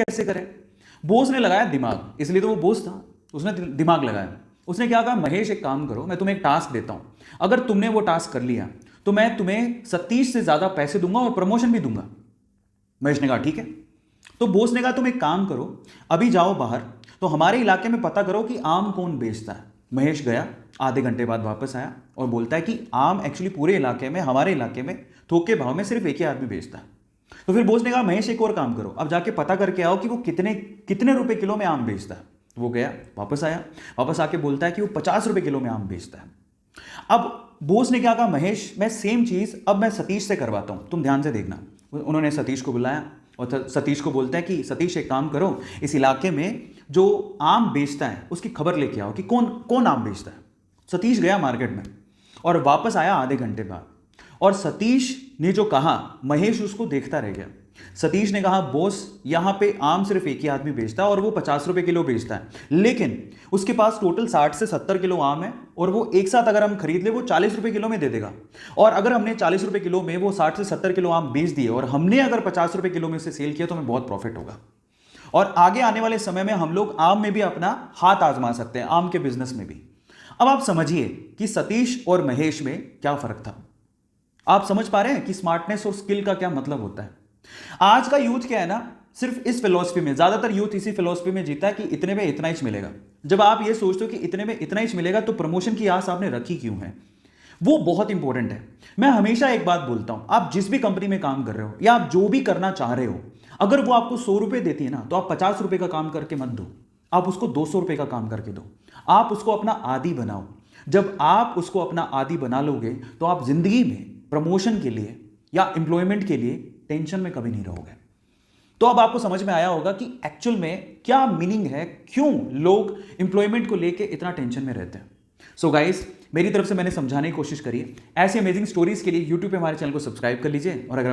कैसे करें? बॉस ने लगाया दिमाग, इसलिए तो वो बॉस था, उसने दिमाग लगाया। उसने क्या कहा, महेश एक काम करो, मैं तुम्हें एक टास्क देता हूं, अगर तुमने वो टास्क कर लिया तो मैं तुम्हें सतीश से ज्यादा पैसे दूंगा और प्रमोशन भी दूंगा। महेश ने कहा ठीक है। तो बॉस ने कहा तुम एक काम करो, अभी जाओ बाहर, तो हमारे इलाके में पता करो कि आम कौन बेचता है। महेश गया, आधे घंटे बाद वापस आया और बोलता है कि आम एक्चुअली पूरे इलाके में, हमारे इलाके में थोक के भाव में सिर्फ एक ही आदमी बेचता है। तो फिर बॉस ने कहा महेश एक और काम करो, अब जाके पता करके आओ कि वो कितने कितने रुपए किलो में आम बेचता है। वो गया, वापस आया, वापस आके बोलता है कि वो 50 रुपए किलो में आम बेचता है। अब बॉस ने क्या कहा, महेश मैं सेम चीज अब मैं सतीश से करवाता हूं, तुम ध्यान से देखना। उन्होंने सतीश को बुलाया और सतीश को बोलता है कि सतीश एक काम करो, इस इलाके में जो आम बेचता है उसकी खबर लेके आओ कि कौन कौन आम बेचता है। सतीश गया मार्केट में और वापस आया आधे घंटे बाद, और सतीश ने जो कहा महेश उसको देखता रह गया। सतीश ने कहा बॉस यहां पे आम सिर्फ एक ही आदमी बेचता है और वो 50 रुपए किलो बेचता है, लेकिन उसके पास टोटल 60 से 70 किलो आम है और वो एक साथ अगर हम खरीद ले वो 40 रुपए किलो में दे देगा। और अगर हमने 40 रुपए किलो में वो 60 से 70 किलो आम बेच दिए और हमने अगर 50 रुपए किलो में से सेल किया तो हमें बहुत प्रॉफिट होगा। और आगे आने वाले समय में हम लोग आम में भी अपना हाथ आजमा सकते हैं, आम के बिजनेस में भी। अब आप समझिए कि सतीश और महेश में क्या फर्क था। आप समझ पा रहे हैं कि स्मार्टनेस और स्किल का क्या मतलब होता है। आज का यूथ क्या है ना, सिर्फ इस फिलॉसफी में, ज्यादातर यूथ इसी फिलॉसफी में जीता है कि इतने में इतना ही मिलेगा। जब आप ये सोचते हो कि इतने में इतना ही मिलेगा तो प्रमोशन की आस आपने रखी क्यों है, वो बहुत इंपॉर्टेंट है। मैं हमेशा एक बात बोलता हूं, आप जिस भी कंपनी में काम कर रहे हो या आप जो भी करना चाह रहे हो, अगर वो आपको 100 रुपए देती है ना, तो आप 50 रुपए का काम करके मत दो, आप उसको 200 रुपए का काम करके दो। आप उसको अपना आदी बनाओ। जब आप उसको अपना आदी बना लोगे तो आप जिंदगी में प्रमोशन के लिए या एम्प्लॉयमेंट के लिए टेंशन में कभी नहीं रहोगे। तो अब आपको समझ में आया होगा कि एक्चुअल में क्या मीनिंग है, क्यों लोग एम्प्लॉयमेंट को लेके इतना टेंशन में रहते हैं। सो गाइस, मेरी तरफ से मैंने समझाने की कोशिश करी है। ऐसी अमेजिंग स्टोरीज के लिए यूट्यूब पे हमारे चैनल को सब्सक्राइब कर लीजिए, और अगर